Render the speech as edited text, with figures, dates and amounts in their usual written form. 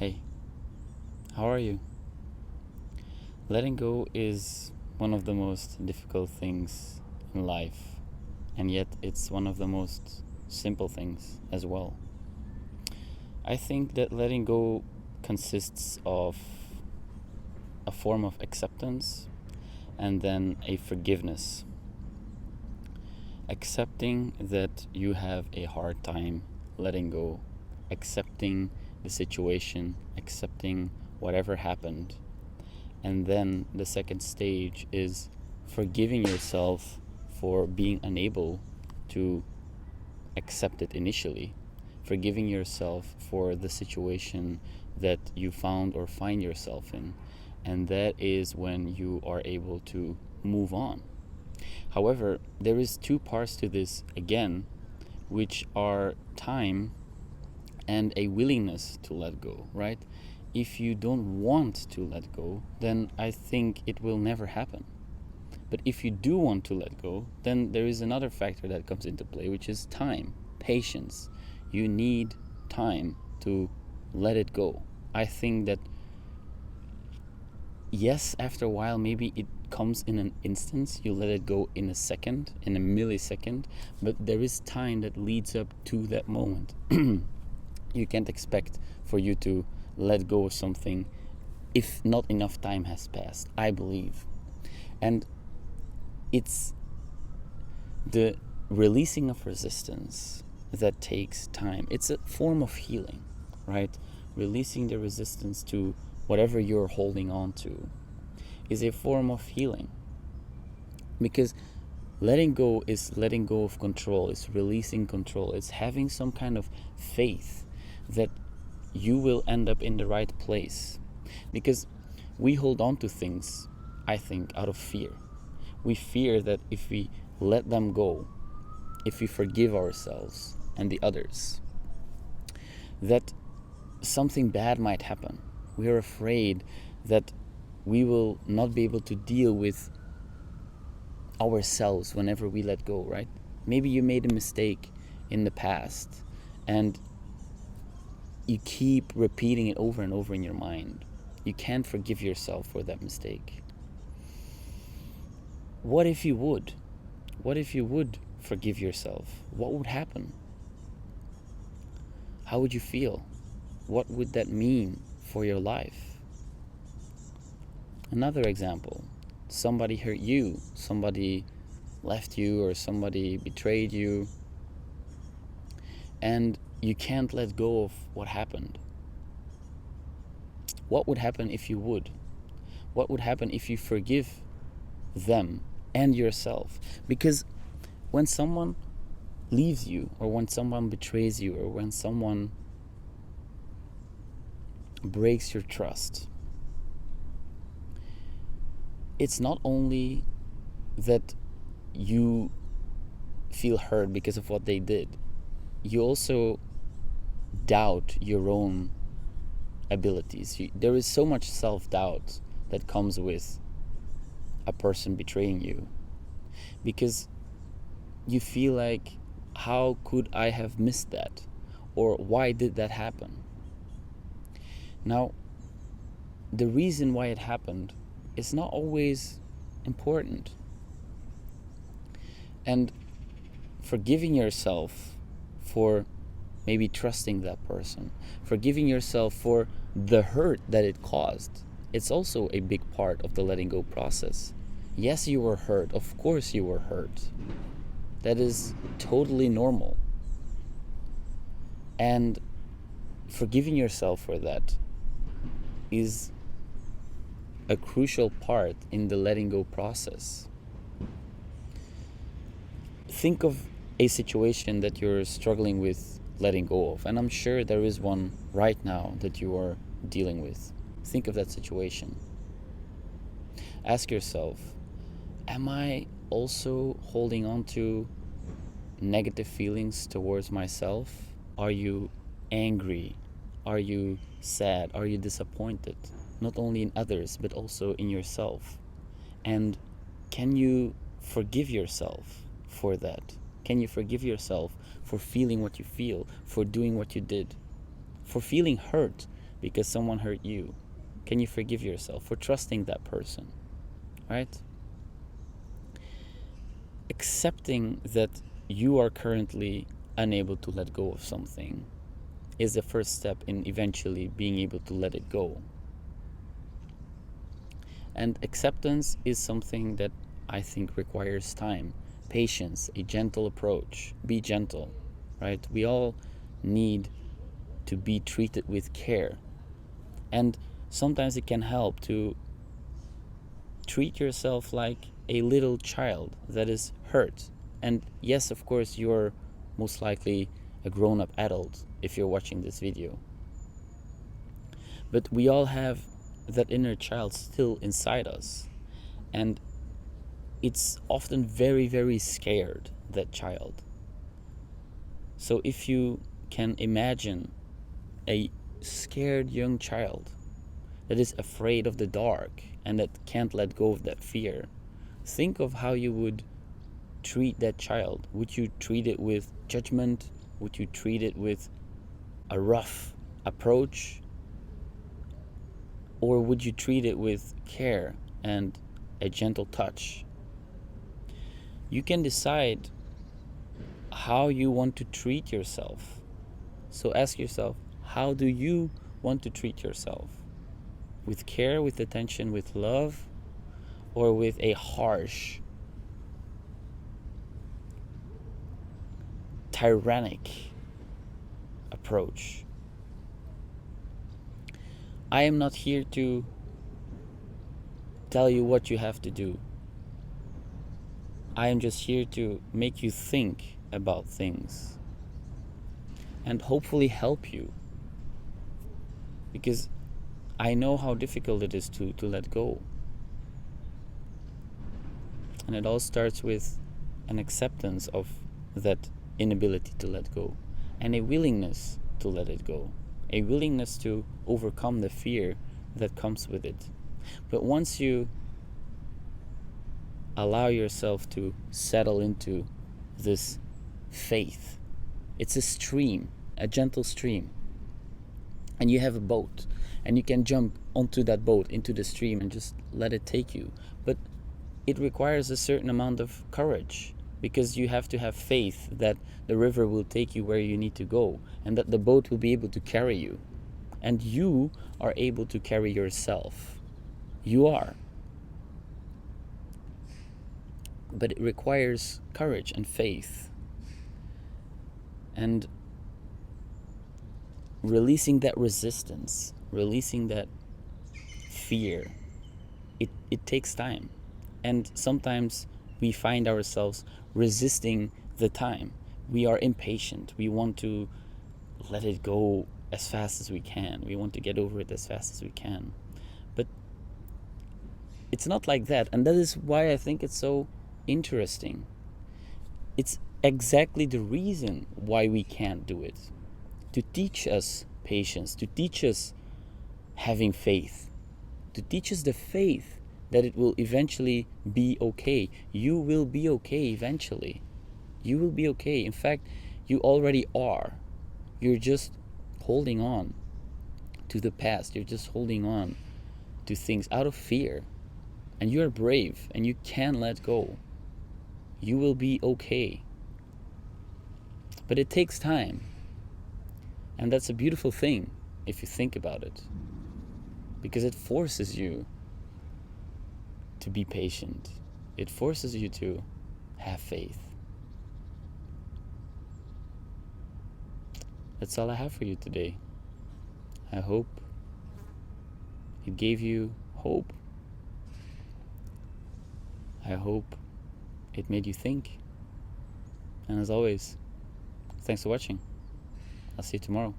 Hey, how are you? Letting go is one of the most difficult things in life, and yet it's one of the most simple things as well. I think that letting go consists of a form of acceptance and then a forgiveness. Accepting that you have a hard time letting go, accepting the situation, accepting whatever happened. And then the second stage is forgiving yourself for being unable to accept it initially. Forgiving yourself for the situation that you found or find yourself in. And that is when you are able to move on. However, there is two parts to this again, which are time and a willingness to let go, right? If you don't want to let go, then I think it will never happen. But if you do want to let go, then there is another factor that comes into play, which is time, patience. You need time to let it go. I think that, yes, after a while, maybe it comes in an instance, you let it go in a second, in a millisecond, but there is time that leads up to that moment. You can't expect for you to let go of something if not enough time has passed, I believe. And it's the releasing of resistance that takes time. It's a form of healing, right? Releasing the resistance to whatever you're holding on to is a form of healing. Because letting go is letting go of control, it's releasing control, it's having some kind of faith that you will end up in the right place. Because we hold on to things, I think, out of fear. We fear that if we let them go, if we forgive ourselves and the others, that something bad might happen. We are afraid that we will not be able to deal with ourselves whenever we let go, right? Maybe you made a mistake in the past and you keep repeating it over and over in your mind. You can't forgive yourself for that mistake. What if you would? What if you would forgive yourself? What would happen? How would you feel? What would that mean for your life? Another example, somebody hurt you, somebody left you, or somebody betrayed you, and you can't let go of what happened. What would happen if you would? What would happen if you forgive them and yourself? Because when someone leaves you, or when someone betrays you, or when someone breaks your trust, it's not only that you feel hurt because of what they did, you also doubt your own abilities. There is so much self-doubt that comes with a person betraying you, because you feel like, how could I have missed that? Or why did that happen? Now, the reason why it happened is not always important. And forgiving yourself for maybe trusting that person, forgiving yourself for the hurt that it caused, it's also a big part of the letting go process. Yes, you were hurt. Of course you were hurt. That is totally normal. And forgiving yourself for that is a crucial part in the letting go process. Think of a situation that you're struggling with letting go of, and I'm sure there is one right now that you are dealing with. Think of that situation. Ask yourself, am I also holding on to negative feelings towards myself? Are you angry? Are you sad? Are you disappointed? Not only in others, but also in yourself. And can you forgive yourself for that? Can you forgive yourself for feeling what you feel, for doing what you did, for feeling hurt because someone hurt you? Can you forgive yourself for trusting that person? Right? Accepting that you are currently unable to let go of something is the first step in eventually being able to let it go. And acceptance is something that I think requires time, patience, a gentle approach. Be gentle, right? We all need to be treated with care. And sometimes it can help to treat yourself like a little child that is hurt. And yes, of course, you're most likely a grown-up adult if you're watching this video. But we all have that inner child still inside us. And it's often very, very scared, that child. So if you can imagine a scared young child that is afraid of the dark and that can't let go of that fear, think of how you would treat that child. Would you treat it with judgment? Would you treat it with a rough approach? Or would you treat it with care and a gentle touch? You can decide how you want to treat yourself. So ask yourself, how do you want to treat yourself? With care, with attention, with love, or with a harsh, tyrannic approach? I am not here to tell you what you have to do. I am just here to make you think about things and hopefully help you, because I know how difficult it is to let go. And it all starts with an acceptance of that inability to let go and a willingness to let it go, a willingness to overcome the fear that comes with it. But once you allow yourself to settle into this faith, it's a stream, a gentle stream, and you have a boat and you can jump onto that boat into the stream and just let it take you. But it requires a certain amount of courage, because you have to have faith that the river will take you where you need to go and that the boat will be able to carry you, and you are able to carry yourself. You are. But it requires courage and faith and releasing that resistance, releasing that fear. It takes time. And sometimes we find ourselves resisting the time. We are impatient. We want to let it go as fast as we can. We want to get over it as fast as we can. But it's not like that. And that is why I think it's so interesting. It's exactly the reason why we can't do it. To teach us patience, to teach us having faith, to teach us the faith that it will eventually be okay. You will be okay eventually. You will be okay. In fact, you already are. You're just holding on to the past. You're just holding on to things out of fear. And you are brave and you can let go. You will be okay. But it takes time. And that's a beautiful thing if you think about it, because it forces you to be patient. It forces you to have faith. That's all I have for you today. I hope it gave you hope. I hope it made you think. And as always, thanks for watching. I'll see you tomorrow.